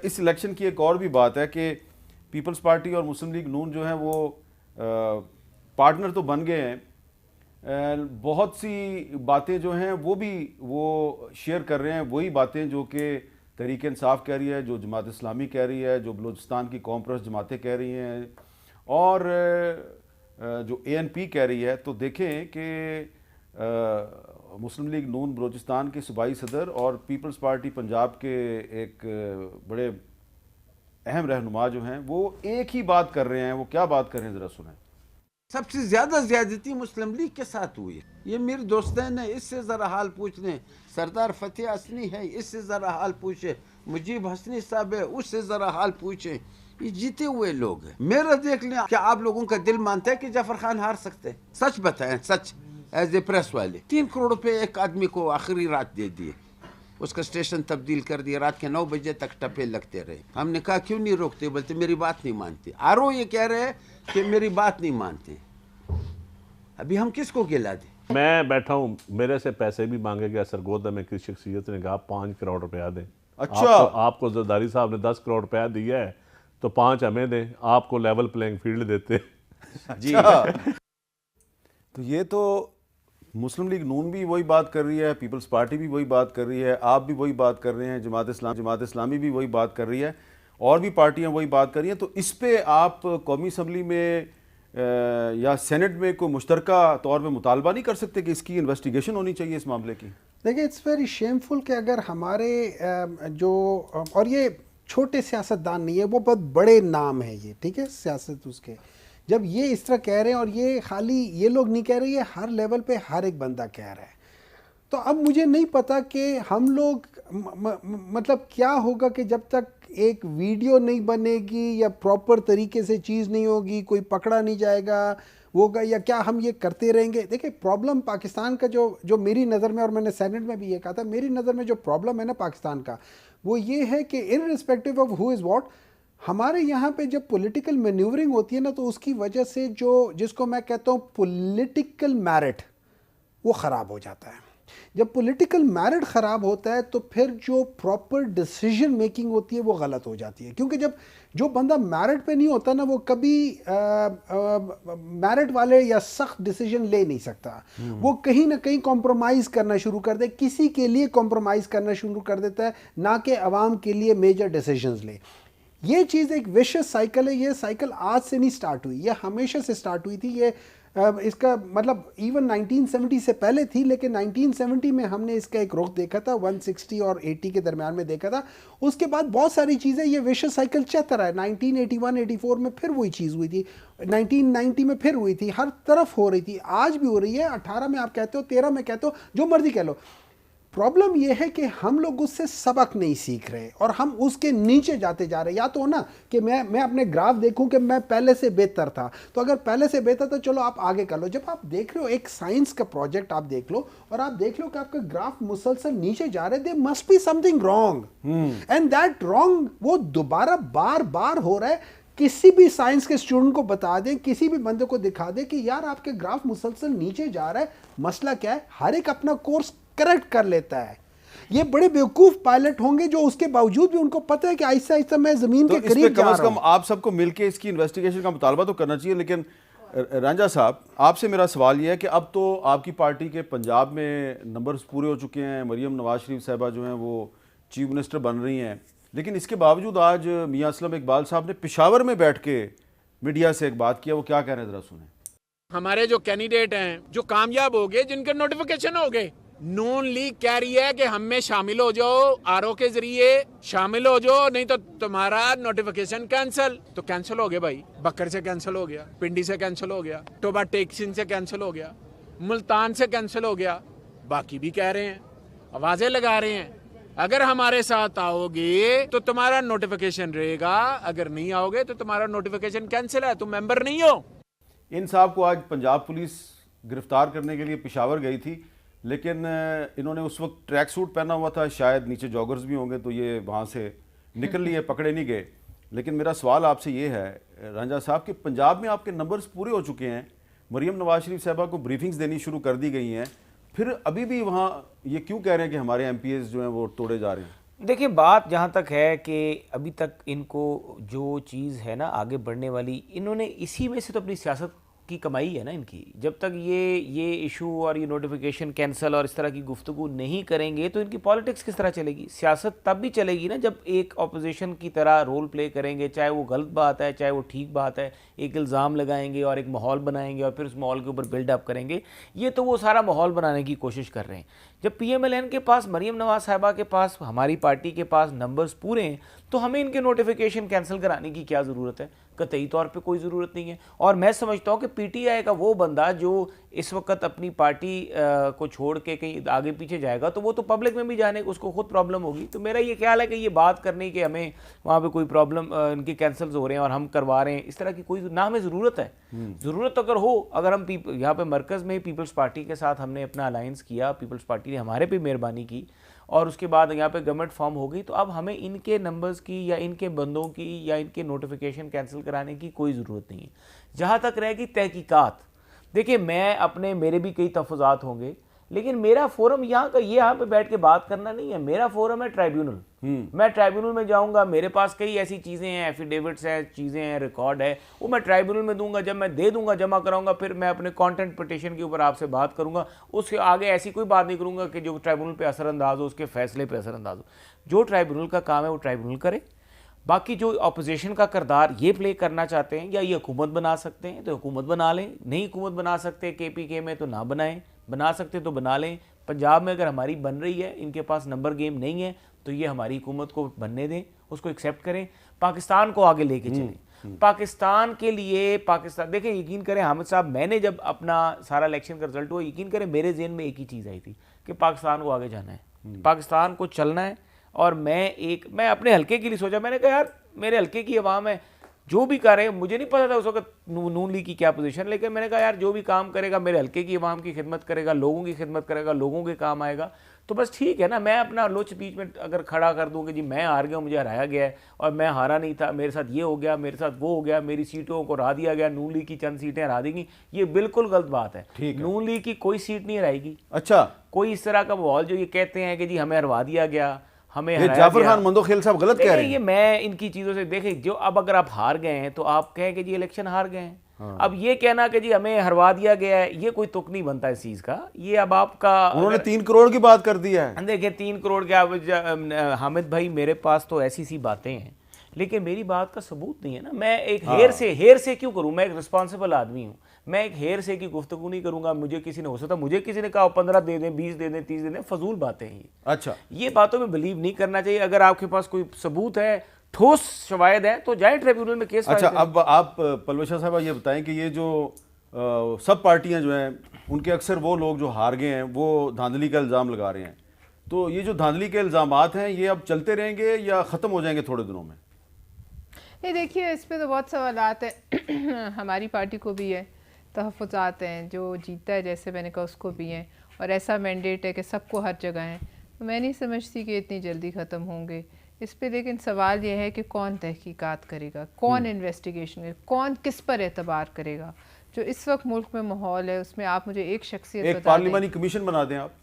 इस इलेक्शन की एक और भी बात है कि पीपल्स पार्टी और मुस्लिम लीग नून जो है वो पार्टनर तो बन गए हैं, बहुत सी बातें जो हैं वो शेयर कर रहे हैं, वही बातें जो कि तहरीक इंसाफ कह रही है, जो जमात इस्लामी कह रही है, जो बलूचिस्तान की कौम परस्त जमातें कह रही हैं और जो ANP कह रही है। तो देखें कि मुस्लिम लीग नून बलूचिस्तान के सूबाई सदर और पीपल्स पार्टी पंजाब के एक बड़े अहम रहनुमा जो हैं वो एक ही बात कर रहे हैं। वो क्या बात कर रहे हैं, ज़रा सुनें। सबसे ज्यादा ज्यादती मुस्लिम लीग के साथ हुई। ये मेरे दोस्तैन है, इससे जरा हाल पूछ लें। सरदार फतेह हसनी है, इससे जरा हाल पूछे। मुजीब हसनी साहब है, उससे जरा हाल पूछे। ये जीते हुए लोग हैं। मेरा देख लें, क्या आप लोगों का दिल मानता है कि जफर खान हार सकते हैं? सच बताएं, सच एज ए प्रेस वाले। 3 करोड़ रुपए एक आदमी को आखिरी रात दे दिए, उसका स्टेशन तब्दील कर दिया, रात के 9 बजे तक टप्पे लगते रहे। हमने कहा क्यों नहीं रोकते? बोलते मेरी बात नहीं मानते। आरओ ये कह रहे हैं कि मेरी बात नहीं मानते। अभी हम किसको गिला दें? मैं बैठा हूँ, मेरे से पैसे भी मांगे गया सरगोदा में किसी शख्सियत ने कहा 5 करोड़ रुपया दें। अच्छा, आपको जरदारी साहब ने 10 करोड़ रुपया दिया है तो 5 हमें दें, आपको लेवल प्लेइंग फील्ड देते जी। तो ये तो मुस्लिम लीग नून भी वही बात कर रही है, पीपल्स पार्टी भी वही बात कर रही है, आप भी वही बात कर रहे हैं, जमात इस्लामी भी वही बात कर रही है और भी पार्टियां वही बात कर रही हैं। तो इस पे आप कौमी असम्बली में या सेनेट में कोई मुश्तरका तौर पे मुतालबा नहीं कर सकते कि इसकी इन्वेस्टिगेशन होनी चाहिए इस मामले की? देखिए, इट्स वेरी शेमफुल कि अगर हमारे जो और ये छोटे सियासतदान नहीं है, वो बहुत बड़े नाम है ये, ठीक है, सियासत उसके, जब ये इस तरह कह रहे हैं, और ये खाली ये लोग नहीं कह रहे, ये हर लेवल पे हर एक बंदा कह रहा है। तो अब मुझे नहीं पता कि हम लोग मतलब क्या होगा कि जब तक एक वीडियो नहीं बनेगी या प्रॉपर तरीके से चीज़ नहीं होगी, कोई पकड़ा नहीं जाएगा होगा, या क्या हम ये करते रहेंगे? देखिए, प्रॉब्लम पाकिस्तान का जो मेरी नज़र में, और मैंने सेनेट में भी ये कहा था, मेरी नज़र में जो प्रॉब्लम है ना पाकिस्तान का, वो ये है कि irrespective of who is what, हमारे यहाँ पे जब पॉलिटिकल मैन्यूवरिंग होती है ना, तो उसकी वजह से जिसको मैं कहता हूँ पॉलिटिकल मेरिट, वो ख़राब हो जाता है। जब पॉलिटिकल मेरिट ख़राब होता है तो फिर जो प्रॉपर डिसीजन मेकिंग होती है वो गलत हो जाती है, क्योंकि जब जो बंदा मेरिट पे नहीं होता ना, वो कभी मेरिट वाले या सख्त डिसीजन ले नहीं सकता। वो कहीं ना कहीं कॉम्प्रोमाइज़ करना शुरू कर दे, किसी के लिए कॉम्प्रोमाइज़ करना शुरू कर देता है, ना कि अवाम के लिए मेजर डिसीजंस ले। ये चीज़ एक विशियस साइकिल है। ये साइकिल आज से नहीं स्टार्ट हुई, ये हमेशा से स्टार्ट हुई थी। ये इसका मतलब इवन 1970 से पहले थी, लेकिन 1970 में हमने इसका एक रुख देखा था, 160 और 80 के दरमियान में देखा था। उसके बाद बहुत सारी चीज़ें, ये विशियस साइकिल चलता रहा है। 1981-84 में फिर वही चीज़ हुई थी, 1990 में फिर हुई थी, हर तरफ हो रही थी, आज भी हो रही है। 18 में आप कहते हो, 13 में कहते हो, जो मर्जी कह लो। प्रॉब्लम यह है कि हम लोग उससे सबक नहीं सीख रहे और हम उसके नीचे जाते जा रहे हैं। या तो ना कि मैं अपने ग्राफ देखूं कि मैं पहले से बेहतर था, तो अगर पहले से बेहतर तो चलो आप आगे कर लो। जब आप देख रहे हो एक साइंस का प्रोजेक्ट, आप देख लो और आप देख लो कि आपका ग्राफ मुसलसल नीचे जा रहे, there must be something wrong, and that wrong वो दोबारा बार बार हो रहा है। किसी भी साइंस के स्टूडेंट को बता दें, किसी भी बंदे को दिखा दें कि यार आपके ग्राफ मुसलसल नीचे जा रहा है, मसला क्या है। हर एक अपना कोर्स करेक्ट कर लेता है। ये बड़े बेवकूफ पायलट होंगे जो उसके बावजूद भी उनको पता है कि आहिस्ता आहिस्ता मैं जमीन के करीब जा रहा हूं। कम से कम आप सबको मिलकर इसकी इन्वेस्टिगेशन का मुतालबा तो करना चाहिए। लेकिन रांझा साहब, आपसे मेरा सवाल यह है कि अब तो आपकी पार्टी के पंजाब में नंबर्स पूरे हो चुके हैं, मरियम नवाज शरीफ साहबा जो हैं वो चीफ मिनिस्टर बन रही हैं, लेकिन इसके बावजूद आज मियां असलम इकबाल साहब ने पेशावर में बैठ के मीडिया से एक बात किया। वो क्या कह रहे हैं, जरा सुने। हमारे जो कैंडिडेट हैं, जो कामयाब हो गए, जिनके नोटिफिकेशन हो गए, नून लीग कह रही है कि हम में शामिल हो जाओ, आरओ के जरिए शामिल हो जाओ, नहीं तो तुम्हारा नोटिफिकेशन कैंसिल। तो कैंसिल हो गया भाई, बकर से कैंसिल हो गया, पिंडी से कैंसिल हो गया, टोबा टेक्सिन से कैंसिल हो गया, मुल्तान से कैंसिल हो गया। बाकी भी कह रहे हैं, आवाजें लगा रहे हैं, अगर हमारे साथ आओगे तो तुम्हारा नोटिफिकेशन रहेगा, अगर नहीं आओगे तो तुम्हारा नोटिफिकेशन कैंसिल है, तुम मेंबर नहीं हो। इन साहब को आज पंजाब पुलिस गिरफ्तार करने के लिए पेशावर गई थी, लेकिन इन्होंने उस वक्त ट्रैक सूट पहना हुआ था, शायद नीचे जॉगर्स भी होंगे, तो ये वहाँ से निकल लिए, पकड़े नहीं गए। लेकिन मेरा सवाल आपसे ये है रांझा साहब कि पंजाब में आपके नंबर्स पूरे हो चुके हैं, मरियम नवाज शरीफ साहबा को ब्रीफिंग्स देनी शुरू कर दी गई हैं, फिर अभी भी वहाँ ये क्यों कह रहे हैं कि हमारे MPs जो हैं वो तोड़े जा रहे हैं? देखिए, बात जहाँ तक है कि अभी तक इनको जो चीज़ है ना आगे बढ़ने वाली, इन्होंने इसी में से तो अपनी सियासत की कमाई है ना इनकी। जब तक ये इशू और ये नोटिफिकेशन कैंसिल और इस तरह की गुफ्तगू नहीं करेंगे तो इनकी पॉलिटिक्स किस तरह चलेगी? सियासत तब भी चलेगी ना जब एक ऑपोजिशन की तरह रोल प्ले करेंगे, चाहे वो गलत बात है चाहे वो ठीक बात है, एक इल्ज़ाम लगाएंगे और एक माहौल बनाएंगे और फिर उस माहौल के ऊपर बिल्डअप करेंगे। ये तो वो सारा माहौल बनाने की कोशिश कर रहे हैं। जब PMLN के पास, मरीम नवाज साहिबा के पास, हमारी पार्टी के पास नंबर्स पूरे हैं तो हमें इनके नोटिफिकेशन कैंसिल कराने की क्या ज़रूरत है? कतई तौर पे कोई ज़रूरत नहीं है। और मैं समझता हूँ कि PTI का वो बंदा जो इस वक्त अपनी पार्टी को छोड़ के कहीं आगे पीछे जाएगा तो वो तो पब्लिक में भी जाने उसको खुद प्रॉब्लम होगी। तो मेरा ये ख्याल है कि ये बात करने के हमें वहाँ पे कोई प्रॉब्लम, इनके कैंसिल्स हो रहे हैं और हम करवा रहे हैं, इस तरह की कोई ना हमें ज़रूरत है। ज़रूरत अगर हो, अगर हम यहाँ पे मरकज़ में पीपल्स पार्टी के साथ हमने अपना अलायंस किया, पीपल्स पार्टी ने हमारे पे मेहरबानी की और उसके बाद यहाँ पे गवर्नमेंट फॉर्म हो गई, तो अब हमें इनके नंबर्स की या इनके बंदों की या इनके नोटिफिकेशन कैंसिल कराने की कोई ज़रूरत नहीं है। जहाँ तक रहेगी तहकीकात, देखिए मेरे भी कई तफज़ात होंगे, लेकिन मेरा फोरम यहाँ पे बैठ के बात करना नहीं है। मेरा फोरम है ट्राइब्यूनल। मैं ट्राइब्यूनल में जाऊंगा, मेरे पास कई ऐसी चीज़ें हैं, एफिडेविट्स हैं, चीज़ें हैं, रिकॉर्ड है, वो मैं ट्राइब्यूनल में दूंगा। जब मैं दे दूंगा, जमा कराऊंगा, फिर मैं अपने कंटेंट पिटिशन के ऊपर आपसे बात करूंगा। उसके आगे ऐसी कोई बात नहीं करूंगा कि जो ट्राइब्यूनल पे असरअंदाज हो, उसके फैसले पे असरअंदाज हो। जो ट्राइब्यूनल का काम है वो ट्राइब्यूनल करे। बाकी जो अपोजिशन का किरदार ये प्ले करना चाहते हैं या ये हुकूमत बना सकते हैं तो हुकूमत बना लें, नहीं हुकूमत बना सकते KPK में तो ना बनाएं, बना सकते तो बना लें। पंजाब में अगर हमारी बन रही है, इनके पास नंबर गेम नहीं है, तो ये हमारी हुकूमत को बनने दें, उसको एक्सेप्ट करें, पाकिस्तान को आगे लेके चलें। पाकिस्तान के लिए, पाकिस्तान देखें, यकीन करें हामिद साहब, मैंने जब अपना सारा इलेक्शन का रिजल्ट हुआ, यकीन करें मेरे ज़हन में एक ही चीज़ आई थी कि पाकिस्तान को आगे जाना है, पाकिस्तान को चलना है। और मैं अपने हल्के के लिए सोचा, मैंने कहा यार मेरे हल्के की आवाम है, जो भी करे, मुझे नहीं पता था उस वक्त नून लीग की क्या पोजीशन, लेकिन मैंने कहा यार जो भी काम करेगा मेरे हल्के की आवाम की खिदमत करेगा, लोगों की खिदमत करेगा, लोगों के काम आएगा, तो बस ठीक है ना। मैं अपना लोच बीच में अगर खड़ा कर दूँ कि जी मैं हार गया, मुझे हराया गया है और मैं हारा नहीं था, मेरे साथ ये हो गया, मेरे साथ वो हो गया, मेरी सीटों को हरा दिया गया, नून लीग की चंद सीटें हरा देंगी, ये बिल्कुल गलत बात है। नून लीग की कोई सीट नहीं हराएगी। अच्छा, कोई इस तरह का माहौल जो ये कहते हैं कि जी हमें हरवा दिया गया, हमें ये जाफर खान मंदोखेल साहब गलत कह रहे हैं। ये मैं इनकी चीज़ों से देखे, जो अब अगर आप हार गए हैं तो आप कहें कि जी इलेक्शन हार गए हैं। अब ये कहना कि जी हमें हरवा दिया गया है, ये कोई तुक नहीं बनता इस चीज़ का। ये अब आपका, उन्होंने 3 करोड़ की बात कर दी है। देखिए 3 करोड़ के हामिद भाई, मेरे पास तो ऐसी सी बातें हैं, लेकिन मेरी बात का सबूत नहीं है ना। मैं एक हेर से क्यों करूं? मैं एक रिस्पॉन्सिबल आदमी हूं, मैं एक हेर से की गुफ्तगू नहीं करूंगा। मुझे किसी ने, हो सकता मुझे किसी ने कहा 15 दे दें, 20 दे दें, 30 दे दें, फजूल बातें हैं ये। अच्छा, ये बातों में बिलीव नहीं करना चाहिए। अगर आपके पास कोई सबूत है, ठोस शवायद है, तो जाए ट्रिब्यूनल में केस। अच्छा, अब आप पलवशा साहब ये बताएं कि ये जो सब पार्टियां जो हैं, उनके अक्सर वो लोग जो हार गए हैं वो धांधली का इल्ज़ाम लगा रहे हैं, तो ये जो धांधली के इल्ज़ामात हैं ये अब चलते रहेंगे या ख़त्म हो जाएंगे थोड़े दिनों में? नहीं, देखिए इस पे तो बहुत सवालात है। हमारी पार्टी को भी है, तहफ़्फ़ुज़ात हैं, जो जीता है जैसे मैंने कहा उसको भी हैं, और ऐसा मैंडेट है कि सबको हर जगह है। तो मैं नहीं समझती कि इतनी जल्दी ख़त्म होंगे इस पे। लेकिन सवाल यह है कि कौन तहकीकात करेगा, कौन इन्वेस्टिगेशन करेगा, कौन किस पर एतबार करेगा। जो इस वक्त मुल्क में माहौल है उसमें आप मुझे एक शख्सियत एक पार्लिमानी कमीशन बना दें, आप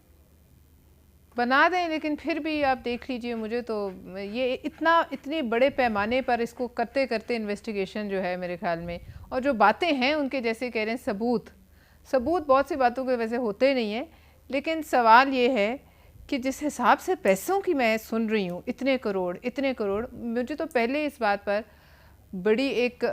बना दें, लेकिन फिर भी आप देख लीजिए, मुझे तो ये इतने बड़े पैमाने पर इसको करते करते इन्वेस्टिगेशन जो है मेरे ख्याल में, और जो बातें हैं उनके जैसे कह रहे हैं सबूत बहुत सी बातों के वैसे होते नहीं हैं। लेकिन सवाल ये है कि जिस हिसाब से पैसों की मैं सुन रही हूँ, इतने करोड़, मुझे तो पहले इस बात पर बड़ी एक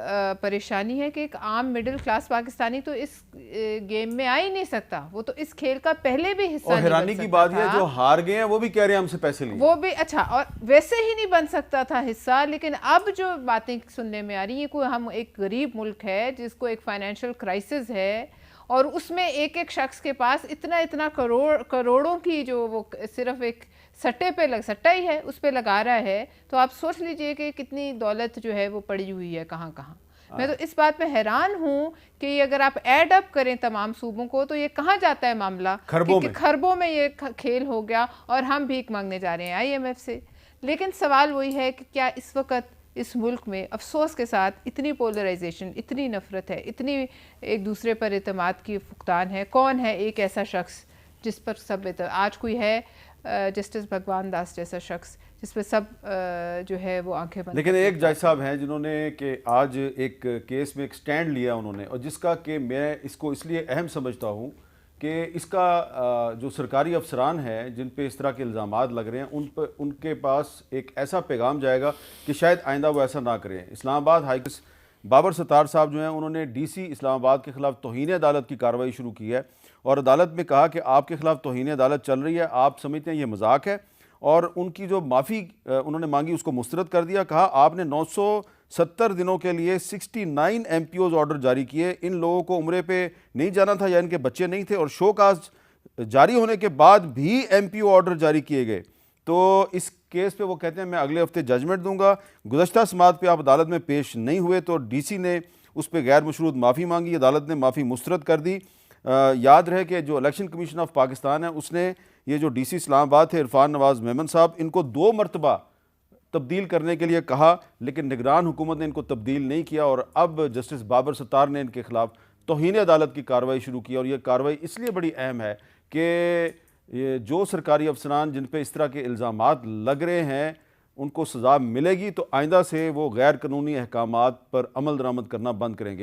परेशानी है कि एक आम मिडिल क्लास पाकिस्तानी तो इस गेम में आ ही नहीं सकता। वो तो इस खेल का पहले भी हिस्सा नहीं बन सकता था। और हैरानी की बात है जो हार गए हैं वो भी कह रहे हैं हमसे पैसे लिए, वो भी अच्छा, और वैसे ही नहीं बन सकता था हिस्सा। लेकिन अब जो बातें सुनने में आ रही है, कोई हम एक गरीब मुल्क है जिसको एक फाइनेंशियल क्राइसिस है, और उसमें एक शख्स के पास इतना करोड़ों की जो वो सिर्फ एक सट्टा ही है उस पे लगा रहा है। तो आप सोच लीजिए कि कितनी दौलत जो है वो पड़ी हुई है कहाँ। मैं तो इस बात पे हैरान हूँ कि अगर आप ऐड अप करें तमाम सूबों को तो ये कहाँ जाता है मामला, खरबों में ये खेल हो गया, और हम भीख मांगने जा रहे हैं IMF से। लेकिन सवाल वही है कि क्या इस वक्त इस मुल्क में अफसोस के साथ इतनी पोलराइजेशन, इतनी नफ़रत है, इतनी एक दूसरे पर एतमाद की फुकदान है? कौन है एक ऐसा शख्स जिस पर सब आज कोई है जस्टिस भगवान दास जैसा शख्स जिस पे सब जो है वो आंखें बंद। लेकिन एक जज साहब हैं जिन्होंने कि आज एक केस में एक स्टैंड लिया उन्होंने, और जिसका कि मैं इसको इसलिए अहम समझता हूँ कि इसका जो सरकारी अफसरान हैं जिन पे इस तरह के इल्ज़ामात लग रहे हैं उन पर उनके पास एक ऐसा पैगाम जाएगा कि शायद आइंदा वो ऐसा ना करें। इस्लामाबाद हाई कोर्ट बाबर सत्तार साहब जो हैं उन्होंने डीसी इस्लामाबाद के खिलाफ तौहीन अदालत की कार्रवाई शुरू की है और अदालत में कहा कि आपके खिलाफ तौहीन अदालत चल रही है, आप समझते हैं ये मजाक है, और उनकी जो माफ़ी उन्होंने मांगी उसको मुस्तरद कर दिया। कहा आपने 970 दिनों के लिए 69 MPOs ऑर्डर जारी किए, इन लोगों को उम्रे पे नहीं जाना था या इनके बच्चे नहीं थे, और शोकाज जारी होने के बाद भी MPO ऑर्डर जारी किए गए। तो इस केस पे वो कहते हैं मैं अगले हफ्ते जजमेंट दूंगा। गुज़श्ता समात पे आप अदालत में पेश नहीं हुए तो DC ने उस पर गैर मशरूत माफ़ी मांगी, अदालत ने माफ़ी मुस्तरद कर दी। याद रहे कि जो इलेक्शन कमीशन ऑफ पाकिस्तान है उसने ये जो DC इस्लामाबाद थे इरफान नवाज मेमन साहब, इनको 2 मरतबा तब्दील करने के लिए कहा, लेकिन निगरान हुकूमत ने इनको तब्दील नहीं किया, और अब जस्टिस बाबर सत्तार ने इनके खिलाफ तौहीन अदालत की कार्रवाई शुरू की। और ये कार्रवाई इसलिए बड़ी अहम है कि ये जो सरकारी अफसरान जिन पे इस तरह के इल्ज़ामात लग रहे हैं उनको सज़ा मिलेगी तो आइंदा से वो गैर कानूनी अहकामात पर अमल दरामद करना बंद करेंगे।